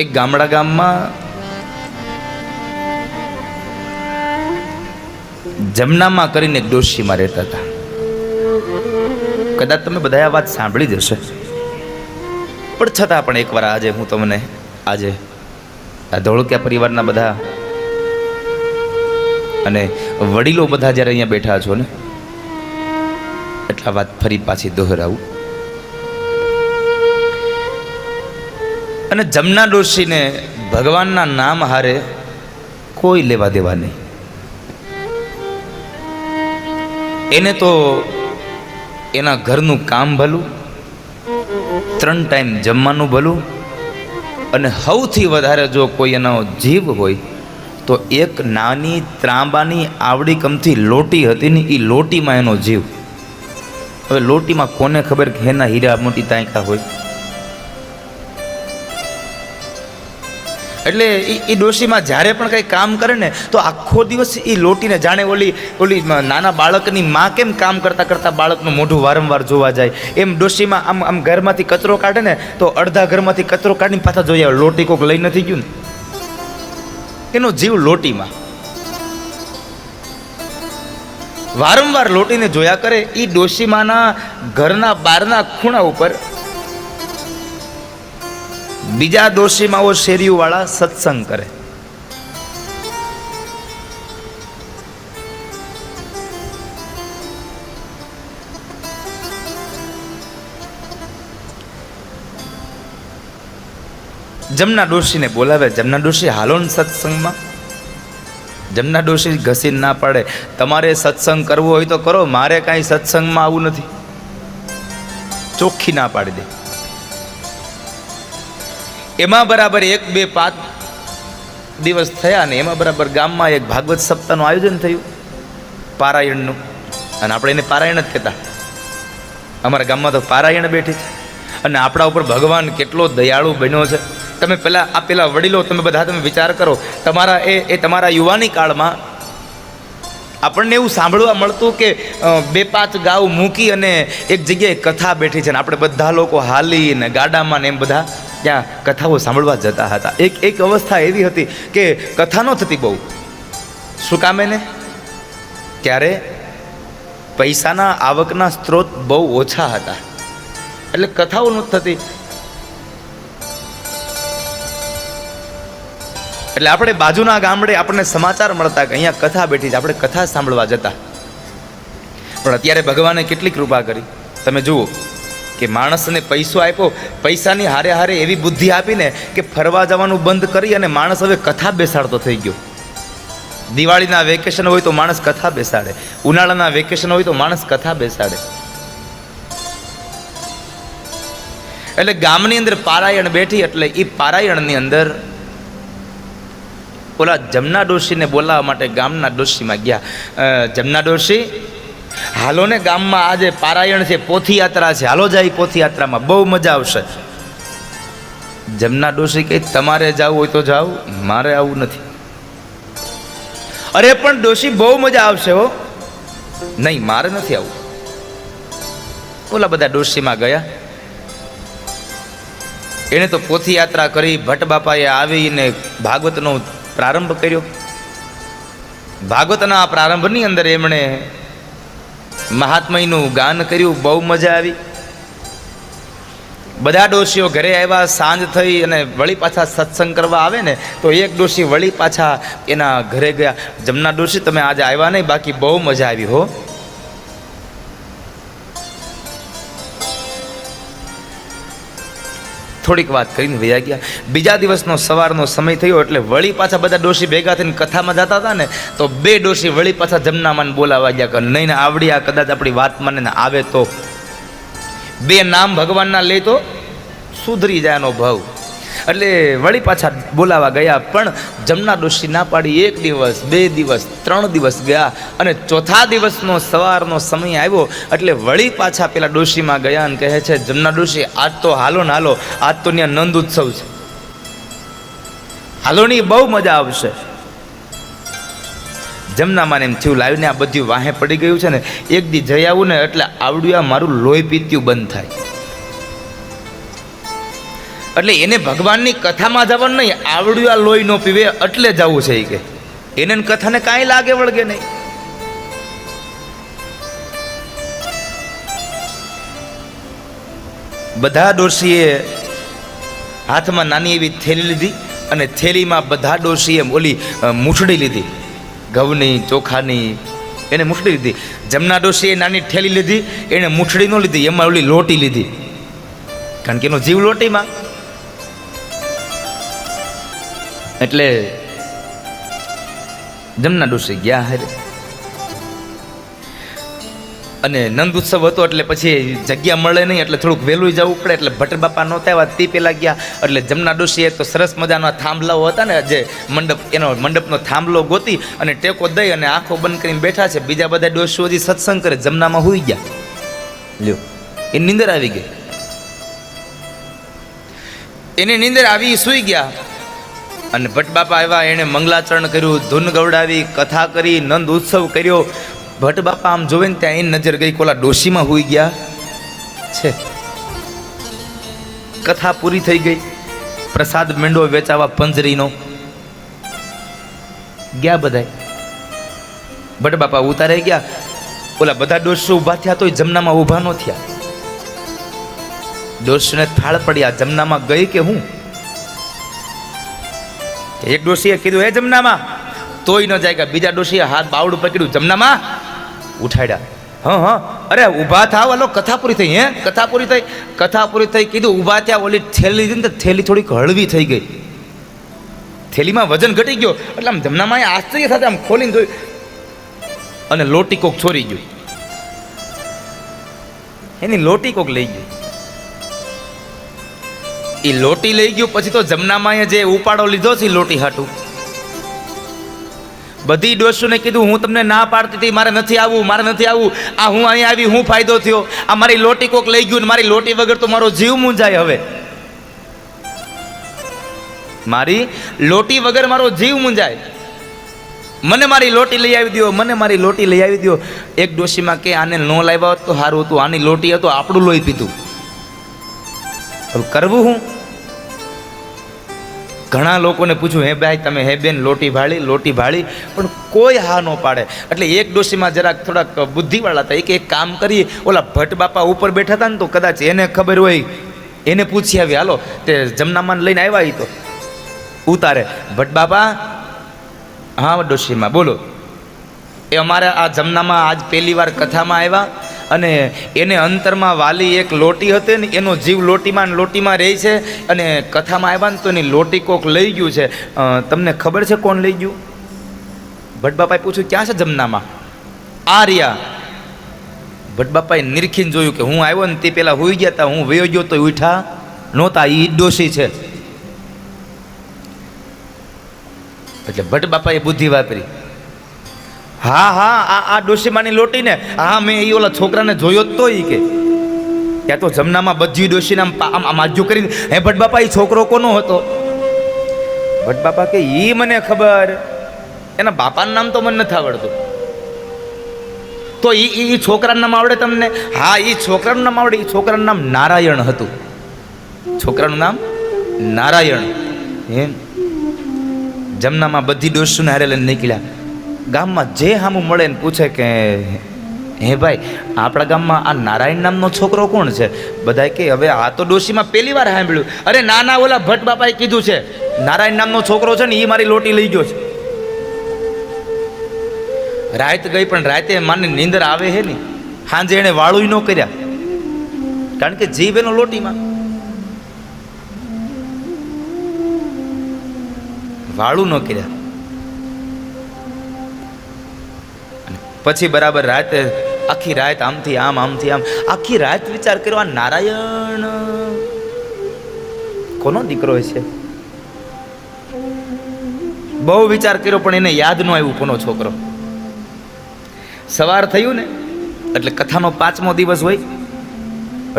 એક ગામમાં જમનામાં કરીને એક ડોશીમાં રહેતા હતા. કદાચ તમે બધા આ વાત સાંભળી જ હશે, પણ છતાં પણ એકવાર આજે હું તમને આજે આ ધોળકિયા પરિવારના બધા અને વડીલો બધા જ્યારે અહીંયા બેઠા છો ને, એટલા વાત ફરી પાછી દોહરાવું. અને જમના ડોશીને ભગવાનના નામ હારે કોઈ લેવા દેવા નહીં. એને તો એના ઘરનું કામ ભલું, 3 ટાઈમ જમવાનું ભલું, અને સૌથી વધારે જો કોઈ એનો જીવ હોય તો એક નાની ત્રાંબાની આવડી કમથી લોટી હતી ને, એ લોટીમાં એનો જીવ. હવે લોટીમાં કોને ખબર કે એના હીરા મોટી તાંકા હોય. એટલે એ ડોશીમાં જ્યારે પણ કંઈ કામ કરે ને તો આખો દિવસ એ લોટીને જાણે ઓલી નાના બાળકની માં કેમ કામ કરતાં કરતાં બાળકનું મોઢું વારંવાર જોવા જાય, એમ ડોશીમાં આમ ઘરમાંથી કચરો કાઢે ને તો અડધા ઘરમાંથી કચરો કાઢીને પાછા જોઈ આવે, લોટી કોક લઈ નથી ગયું ને. એનો જીવ લોટીમાં વારંવાર લોટીને જોયા કરે. એ ડોશીમાના ઘરના બહારના ખૂણા ઉપર બીજા ડોશીમાઓ શેરીઓવાળા સત્સંગ કરે. જમના ડોશીને બોલાવે, જમના ડોશી હાલો ને સત્સંગમાં. જમના ડોશી ઘસીને ના પાડે, તમારે સત્સંગ કરવો હોય તો કરો, મારે કાંઈ સત્સંગમાં આવવું નથી. ચોખ્ખી ના પાડી દે. એમાં બરાબર 1, 2, 5 દિવસ થયા ને એમાં બરાબર ગામમાં એક ભાગવત સપ્તાહનું આયોજન થયું, પારાયણનું. અને આપણે એને પારાયણ જ કહેતા. અમારા ગામમાં તો પારાયણ બેઠી છે. અને આપણા ઉપર ભગવાન કેટલો દયાળુ બન્યો છે. તમે પેલા વડીલો તમે બધા તમે વિચાર કરો, તમારા એ તમારા યુવાની કાળમાં આપણને એવું સાંભળવા મળતું કે 2-5 ગાઉ મૂકી અને એક જગ્યાએ કથા બેઠી છે ને આપણે બધા લોકો હાલી ને ગાડામાં ને એમ બધા ત્યાં કથાઓ સાંભળવા જતા હતા. એક અવસ્થા એવી હતી કે કથા ન થતી બહુ. શું કામ એને? ત્યારે પૈસાના આવકના સ્ત્રોત બહુ ઓછા હતા, એટલે કથાઓ નહોતી થતી. એટલે આપણે બાજુના ગામડે આપણને સમાચાર મળતા કે અહીંયા કથા બેઠી છે, આપણે કથા સાંભળવા જતા. પણ અત્યારે ભગવાને કેટલી કૃપા કરી. તમે જુઓ કે માણસને પૈસો આપ્યો, પૈસાની હારે હારે એવી બુદ્ધિ આપીને કે ફરવા જવાનું બંધ કરી અને માણસ હવે કથા બેસાડતો થઈ ગયો. દિવાળીના વેકેશન હોય તો માણસ કથા બેસાડે, ઉનાળાના વેકેશન હોય તો માણસ કથા બેસાડે. એટલે ગામની અંદર પારાયણ બેઠી, એટલે એ પારાયણની અંદર ઓલા જમના ડોશીને બોલાવવા માટે ગામના ડોશીમાં ગયા. જમના ડોશી, હાલો ને ગામમાં આજે પારાયણ છે, પોથીયાત્રા છે, હાલો જાય પોથીયાત્રામાં, બહુ મજા આવશે. જમના ડોશી કહે, તમારે જવું હોય તો જાઓ, મારે આવું નથી. અરે પણ ડોશી બહુ મજા આવશે હો. નહીં, મારે નથી આવું. ઓલા બધા ડોશીમાં ગયા. એને તો પોથીયાત્રા કરી, ભટ્ટ બાપાએ આવીને ભાગવતનો પ્રારંભ કર્યો. ભાગવતના પ્રારંભની અંદર એમણે મહાત્મયનું ગાન કર્યું, બહુ મજા આવી. બધા ડોશીઓ ઘરે આવ્યા, સાંજ થઈ અને વળી પાછા સત્સંગ કરવા આવે ને તો એક ડોશી વળી પાછા એના ઘરે ગયા. જમના ડોશી તમે આજે આવ્યા નહીં, બાકી બહુ મજા આવી હો. થોડીક વાત કરીને વયા ગયા. બીજા દિવસનો સવારનો સમય થયો એટલે વળી પાછા બધા ડોશી ભેગા થઈને કથામાં જતા હતા ને તો 2 ડોશી વળી પાછા જમનામાને બોલાવા ગયા કે નહીં ને આવડી આ કદાચ આપણી વાત મને ને આવે તો 2 નામ ભગવાનના લે તો સુધરી જાય એનો ભાવ. એટલે વળી પાછા બોલાવા ગયા, પણ જમના ડોશી ના પાડી. 1 દિવસ, 2 દિવસ, 3 દિવસ ગયા અને ચોથા દિવસનો સવારનો સમય આવ્યો એટલે વળી પાછા પેલા ડોશીમાં ગયા અને કહે છે, જમના ડોશી આજ તો હાલો ને હાલો, આજ તો ત્યાં નંદ ઉત્સવ છે, હાલો ની બહુ મજા આવશે. જમનામાં એમ થયું લાવીને આ બધું વાહે પડી ગયું છે ને, એક દી જઈ આવું ને એટલે આવડ્યું મારું લોહી પીત્યું બંધ થાય. એટલે એને ભગવાનની કથામાં જવાનું નહીં, આવડ્યું આ લોહી ન પીવે એટલે જવું છે. કે એને કથાને કાંઈ લાગે વળગે નહીં. બધા ડોશીએ હાથમાં નાની એવી થેલી લીધી અને થેલીમાં બધા ડોશીએ ઓલી મૂછડી લીધી, ઘઉંની ચોખાની, એને મૂછડી લીધી. જમના ડોશીએ નાની થેલી લીધી, એને મૂછડી ન લીધી, એમાં ઓલી લોટી લીધી, કારણ કે એનો જીવ લોટીમાં. એટલે જમના ડોશી ગયા હારે, અને નંદ ઉત્સવ હતો એટલે પછી જગ્યા મળે નહીં, એટલે થોડુંક વહેલું જવું પડે. એટલે ભટ્ટ બાપા નહોતા આવ્યા તે પહેલાં ગયા. એટલે જમના ડોશીએ તો સરસ મજાના થાંભલાઓ હતા ને, જે મંડપ, એનો મંડપનો થાંભલો ગોતી અને ટેકો દઈ અને આંખો બંધ કરીને બેઠા છે. બીજા બધા ડોશીઓ હજી સત્સંગ કરે, જમનામાં હુઈ ગયા. લ્યો, એ નીંદર આવી ગઈ, એને નીંદર આવી, સૂઈ ગયા. અને ભટ્ટ બાપા આવ્યા, એણે મંગલાચરણ કર્યું, ધૂન ગવડાવી, કથા કરી, નંદ ઉત્સવ કર્યો. ભટ્ટ બાપા આમ જોવે ને ત્યાં એની નજર ગઈ કોલા ડોશીમાં હુઈ ગયા છે. કથા પૂરી થઈ ગઈ, પ્રસાદ મેંડો વેચાવા પંજરીનો. ગયા બધાય, ભટ્ટ બાપા ઉતારે ગયા. ઓલા બધા ડોશી ઊભા થયા તોય જમનામાં ઊભા ન થયા. ડોશીને થાળ પડ્યા, જમનામાં ગઈ કે હું? એક ડોશીએ કીધું હે જમનામાં, તોય ન જાય. બીજા ડોશીએ હાથ બાવડું પકડ્યું, જમનામાં ઉઠાડ્યા. હા હા, અરે ઊભા થાવ, હાલો કથા પૂરી થઈ. હે કથા પૂરી થઈ, કથા પૂરી થઈ કીધું. ઊભા થયા, ઓલી થેલી લીધી ને, થેલી થોડીક હળવી થઈ ગઈ, થેલીમાં વજન ઘટી ગયો. એટલે આમ જમનામાં આશ્ચર્ય સાથે આમ ખોલીને જોયું, અને લોટી કોક ચોરી ગયું, એની લોટી કોક લઈ ગયું. એ લોટી લઈ ગયું પછી તો જમનામાં જે ઉપાડો લીધો છે લોટી હાટું, બધી ડોશીઓને કીધું હું તમને ના પાડતી હતી, મારે નથી આવવું, મારે નથી આવવું. આ હું અહીંયા આવી, હું ફાયદો થયો? આ મારી લોટી કોક લઈ ગયું, મારી લોટી વગર તો મારો જીવ મૂંઝાય. હવે મારી લોટી વગર મારો જીવ મૂંઝાય, મને મારી લોટી લઈ આવી દો, મને મારી લોટી લઈ આવી દો. એક ડોશીમાં કે આને ન લાવ્યા હોત તો સારું હતું, આની લોટી હતો આપણું લોહી પીતું. કરવું હું? ઘણા લોકોને પૂછ્યું, હે ભાઈ તમે હે બેન લોટી ભાળી, લોટી ભાળી, પણ કોઈ હા ન પાડે. એટલે એક ડોશીમાં જરાક થોડાક બુદ્ધિવાળા હતા, એક કામ કરીએ. ઓલા ભટ્ટ બાપા ઉપર બેઠા હતા ને, તો કદાચ એને ખબર હોય, એને પૂછી આવી. હાલો, તે જમનામાં લઈને આવ્યા. તો ઉતારે, ભટ્ટ બાપા, હા ડોશીમાં બોલો. એ અમારે આ જમનામાં આજ પહેલી વાર કથામાં આવ્યા, અને એને અંતરમાં વાલી એક લોટી હતી ને, એનો જીવ લોટીમાં રહે છે, અને કથામાં આવ્યા ને તો એની લોટી કોક લઈ ગયું છે. તમને ખબર છે કોણ લઈ ગયું? ભટ્ટ બાપાએ પૂછ્યું, ક્યાં છે જમનામાં? આ રહ્યા. ભટ્ટ બાપાએ નિરખીને જોયું કે હું આવ્યો ને તે પહેલાં હુઈ ગયા હતા, હું વયો ગયો તો ઉઠા નહોતા, એ ડોશી છે. એટલે ભટ્ટ બાપાએ બુદ્ધિ વાપરી. હા હા, આ ડોશીમાની લોટી ને, હા મેં એ ઓલા છોકરાને જોયો જ તો. એ કે ત્યાં તો જમનામાં બધી ડોશીને આમ માજ્યું કરીને, હે ભટ્ટ બાપા એ છોકરો કોનો હતો? ભટ્ટ બાપા કે એ મને ખબર, એના બાપાનું નામ તો મને નથી આવડતું. તો એ છોકરાનું નામ આવડે તમને? હા, એ છોકરાનું નામ આવડે. એ છોકરાનું નામ નારાયણ હતું. છોકરાનું નામ નારાયણ. એમ જમનામાં બધી ડોશીને હારે લઈને નીકળ્યા. ગામમાં જે સામું મળે ને પૂછે કે હે ભાઈ આપણા ગામમાં આ નારાયણ નામનો છોકરો કોણ છે? બધા કે હવે આ તો ડોશીમાં પહેલી વાર સાંભળ્યું. અરે ના ના, ઓલા ભટ્ટ બાપાએ કીધું છે નારાયણ નામનો છોકરો છે ને, એ મારી લોટી લઈ ગયો છે. રાત ગઈ, પણ રાતે માને નીંદર આવે છે ને, સાંજે એને વાળું ન કર્યા, કારણ કે જીવ એનો લોટીમાં. વાળું ન કર્યા. પછી બરાબર રાતે, આખી રાત આમથી આમ, આમથી આમ, આખી રાત વિચાર કર્યો, આ નારાયણ કોનો દીકરો છે? બહુ વિચાર કર્યો, પણ એને યાદ ન આવ્યું કોનો છોકરો. સવાર થયું ને એટલે કથાનો 5મો દિવસ હોય.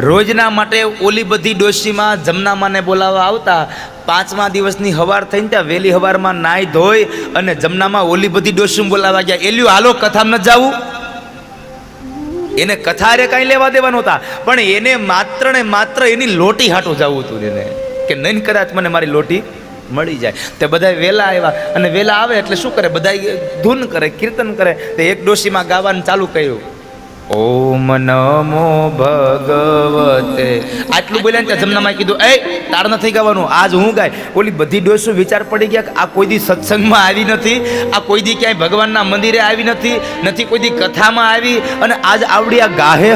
રોજના માટે ઓલી બધી ડોશીમાં જમનામાને બોલાવવા આવતા. 5મા દિવસની હવાર થઈને ત્યાં વહેલી હવારમાં નાઈ ધોઈ અને જમનામાં ઓલી બધી ડોશીમાં બોલાવવા ગયા. એલ્યું હાલો કથામાં ન જવું, એને કથા રે કાંઈ લેવા દેવા નહોતા, પણ એને માત્ર ને માત્ર એની લોટી હાટું જવું હતું. એને કે નહીં કદાચ મને મારી લોટી મળી જાય. તે બધા વહેલા આવ્યા અને વહેલા આવે એટલે શું કરે, બધા ધૂન કરે, કીર્તન કરે. તે એક ડોશીમાં ગાવાનું ચાલુ કર્યું, ઓમ નમો ભગવતે. આટલું બોલ્યા ને ત્યાં જમનામાં કીધું, એ તાર નથી ગાવાનું, આજ હું ગાય. ઓલી બધી ડોશો વિચાર પડી ગયા કે આ કોઈ દી સત્સંગમાં આવી નથી, આ કોઈ દી ક્યાંય ભગવાનના મંદિરે આવી નથી કોઈ દી કથામાં આવી, અને આજ આવડી આ ગાહે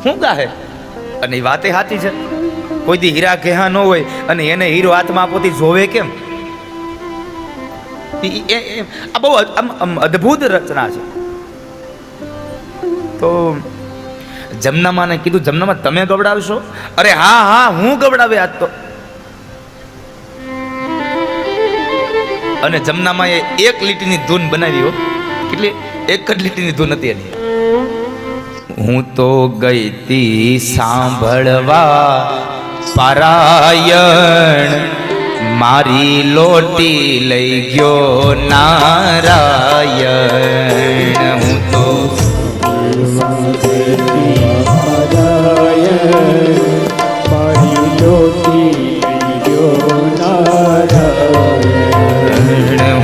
હું ગાહે. અને એ વાતે સાચી છે. કોઈ દી હીરા ઘેહા ન હોય અને એને હીરો હાથમાં આપોથી જોવે કેમ? આ બહુ અદ્ભુત રચના છે. તો જમનામાને કીધું, જમનામાં તમે ગવડાવશો? અરે હા હું ગવડાવે આજ તો. અને જમનામાં એક લીટીની ધૂન બનાવી હો. કેટલી? એક જ લીટીની ધૂન હતી એની. હું તો ગઈ તી સાંભળવા પારાયણ, મારી લોટી લઈ ગયો નારાયણ. હું તો મારી લોટી લઈ ગયો નારાયણ.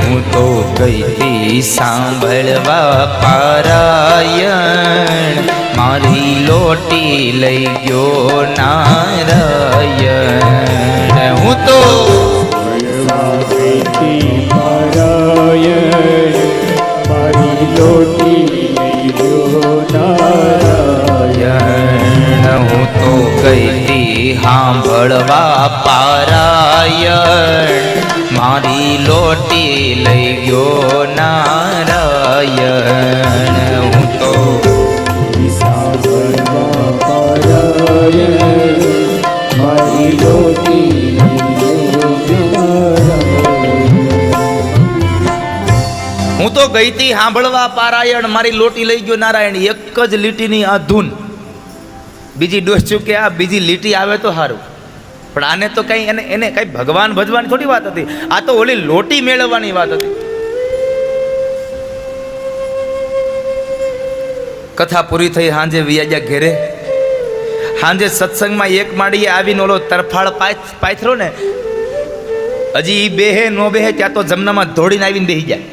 હું તો ગઈ તી સાંભળવા પારાયણ, મારી લોટી લઈ ગયો નારાયણ. હું તો પારાયણ, મારી લોટી લઈ ગયો નારાયણ. હું તો ગઈ તી સાંભળવા પારાયણ, મારી લોટી લઈ ગયો નારાયણ. હું તો મારી લોટી હું તો ગઈ તી સાંભળવા પારાયણ, મારી લોટી લઈ ગયો નારાયણ. એક જ લીટીની આ ધૂન. બીજી ડોસ્યું કે આ બીજી લીટી આવે તો સારું, પણ આને તો કઈ એને કઈ ભગવાન ભજવાની થોડી વાત હતી. આ તો ઓલી લોટી મેળવવાની વાત હતી. કથા પૂરી થઈ, સાંજે વિયાજા ઘેરે. સાંજે સત્સંગમાં એક માળીએ આવીને ઓલો તરફાળ પાથરો ને, હજી ઈ બેહે નો બેહે ત્યાં તો જમનામાં દોડીને આવીને બેસી જાય.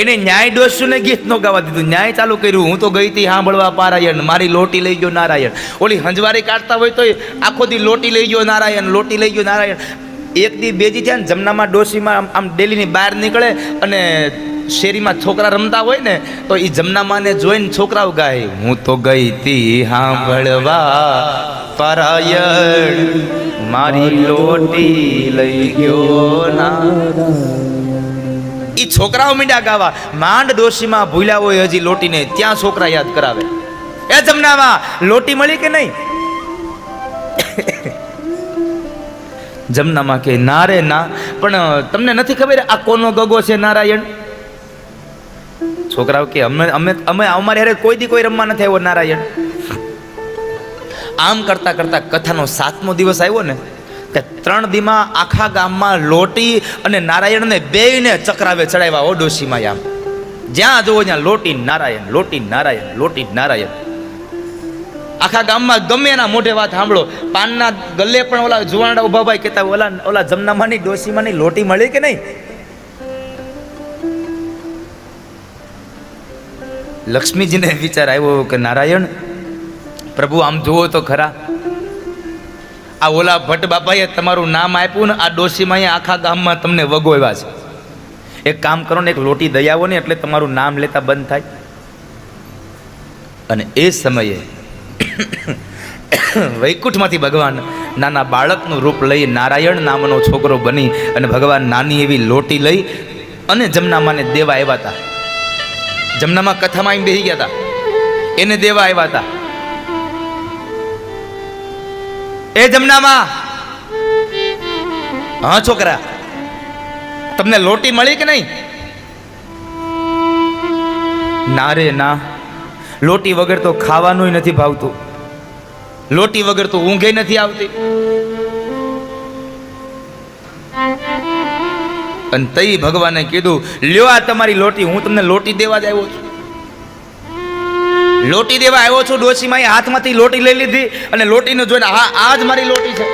એને ન્યાય ડોસ્યુને ગીત નો ગાવા દીધું, ન્યાય ચાલુ કર્યું. હું તો ગઈ તી સાંભળવા પારાયણ, મારી લોટી લઈ ગયો નારાયણ. ઓલી હંજવારી કાઢતા હોય તો આખો દી લોટી લઈ ગયો નારાયણ, લોટી લઈ ગયો નારાયણ. એક દી બેજી જાય ને જમનામાં ડોશીમાં આમ ડેલીની બહાર નીકળે અને શેરીમાં છોકરા રમતા હોય ને તો એ જમનામાને જોઈને છોકરાઓ ગાય, હું તો ગઈ તી સાંભળવા પારાયણ, મારી લોટી લઈ ગયો નારાયણ. ઈ છોકરાઓ મીંડા ગાવા. માંડ ડોશીમાં ભૂલ્યા હોય હજી લોટીને, ત્યાં છોકરા યાદ કરાવે, એ જમનામાં લોટી મળી કે નહીં? જમનામાં કે ના રે ના, પણ તમને નથી ખબર આ કોનો ગગો છે નારાયણ? છોકરાઓ કે અમે અમારે હારે કોઈ દી કોઈ રમવા નથી આવ્યો નારાયણ. આમ કરતા કરતા કથાનો 7મો દિવસ આવ્યો ને, 3 દીમાં આખા ગામમાં લોટી અને નારાયણને બેયને ચક્રાવે ચડાવ્યા. ઓ ડોશીમાં આમ જ્યાં જોવો ત્યાં લોટી નારાયણ, લોટી નારાયણ, લોટી નારાયણ. આખા ગામમાં ગમે એના મોઢે વાત સાંભળો. પાનના ગલ્લે પણ ઓલા જુવાનડા ઉભા ભાઈ કહેતા, ઓલા જમનામાની ડોશીમાંની લોટી મળી કે નહીં? લક્ષ્મીજીને વિચાર આવ્યો કે નારાયણ પ્રભુ આમ જુઓ તો ખરા, આ ઓલા ભટ્ટ બાપાએ તમારું નામ આપ્યું ને, આ ડોશીમાં અહીંયા આખા ગામમાં તમને વગોવ્યા છે. એક કામ કરો ને, એક લોટી દઈ આવો ને, એટલે તમારું નામ લેતા બંધ થાય. અને એ સમયે વૈકુંઠમાંથી ભગવાન નાના બાળકનું રૂપ લઈ નારાયણ નામનો છોકરો બની અને ભગવાન નાની એવી લોટી લઈ અને જમનામાને દેવા આવ્યા હતા. જમનામાં કથામાં આવીને બેસી ગયા હતા, એને દેવા આવ્યા હતા. એ જમનામાં, હા છોકરા તમને લોટી મળી કે નહીં? ના રે ના, લોટી વગર તો ખાવાનું નથી ભાવતું, લોટી વગર તો ઊંઘે નથી આવતી. અને તઈ ભગવાને કીધું, લ્યો આ તમારી લોટી, હું તમને લોટી દેવા જ આવ્યો છું. લોટી દેવા આવ્યો છું, ડોશીમાં હાથમાંથી લોટી લઈ લીધી અને લોટીને જોઈને આ જ મારી લોટી છે,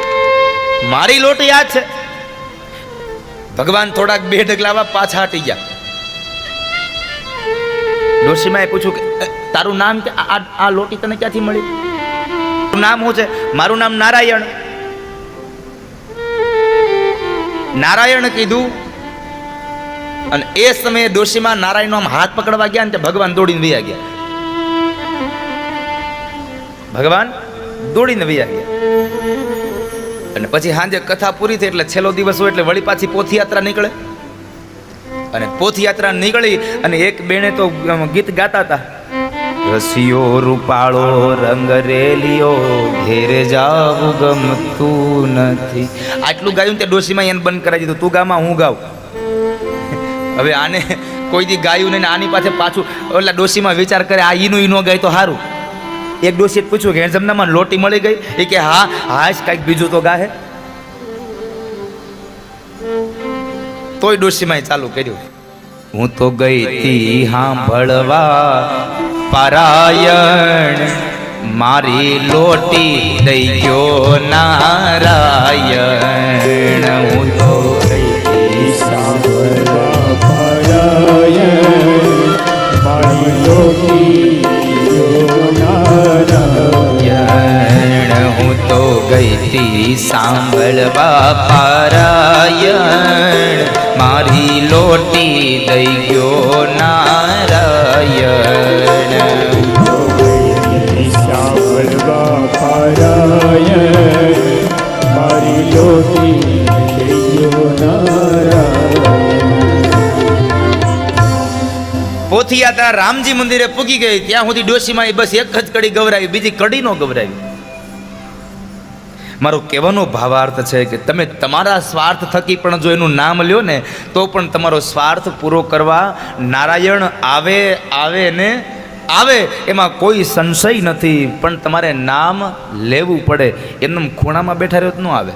મારી લોટી આ જ છે. ભગવાન થોડાક બે ડગલાવા પાછા હટી ગયા. ડોશીમાએ પૂછ્યું કે તારું નામ કે આ લોટી તને ક્યાંથી મળી? તારું નામ શું છે? મારું નામ નારાયણ. નારાયણ કીધું અને એ સમયે ડોશીમાં નારાયણનો આમ હાથ પકડવા ગયા ને ભગવાન દોડીને વયા ગયા. ભગવાન દોડીને વયા ગયા. અને પછી સાંજે કથા પૂરી થઈ એટલે છેલ્લો દિવસ હોય એટલે વળી પાછી પોથયાત્રા નીકળે. અને પોથયાત્રા નીકળી અને એક બેને તો ગીત ગાતા હતા, રસિયો રૂપાળો રંગ રેલિયો ઘેરે જાવું ગમતું નથી. આટલું ગાયું તે ડોશીમાં એને બંધ કરાવી દીધું, તું ગામાં હું ગાઉં. હવે આને કોઈ દી ગાયું નહીં, આની પાસે પાછું ઓલા ડોશીમાં વિચાર કરે આ ઈનું ઈનો ગાય તો સારું. એક ડોશીએ પૂછ્યું કે જમનામાં લોટી મળી ગઈ? એ કે હા હાશ કાંઈક બીજું તો ગાહે. તોય ડોશીમાં ચાલુ કર્યું, હું તો ગઈ તી સાંભળવા પારાયણ, મારી લોટી દઈ ગયો નારાયણ. હું તો ગઈ તી સાંભળવા પારાયણ, મારી લોટી નારાયણ. હું તો ગઈ તી સાંભળવા પારાયણ, મારી લોટી દઈ ગયો નારાયણ. સાંભળવા પારાયણ, મારી લોટી દઈ ગયો નારાયણ. પોથીયાત્રા રામજી મંદિરે પૂગી ગઈ. ત્યાં સુધી ડોશીમાં બસ એક જ કડી ગવરાવી, બીજી કડી નો ગવરાવી. મારો કહેવાનો ભાવાર્થ છે કે તમે તમારા સ્વાર્થ થકી પણ જો એનું નામ લ્યો ને તો પણ તમારો સ્વાર્થ પૂરો કરવા નારાયણ આવે આવે ને આવે, એમાં કોઈ સંશય નથી. પણ તમારે નામ લેવું પડે. એમનેમ ખૂણામાં બેઠા રહ્યો તો ન આવે.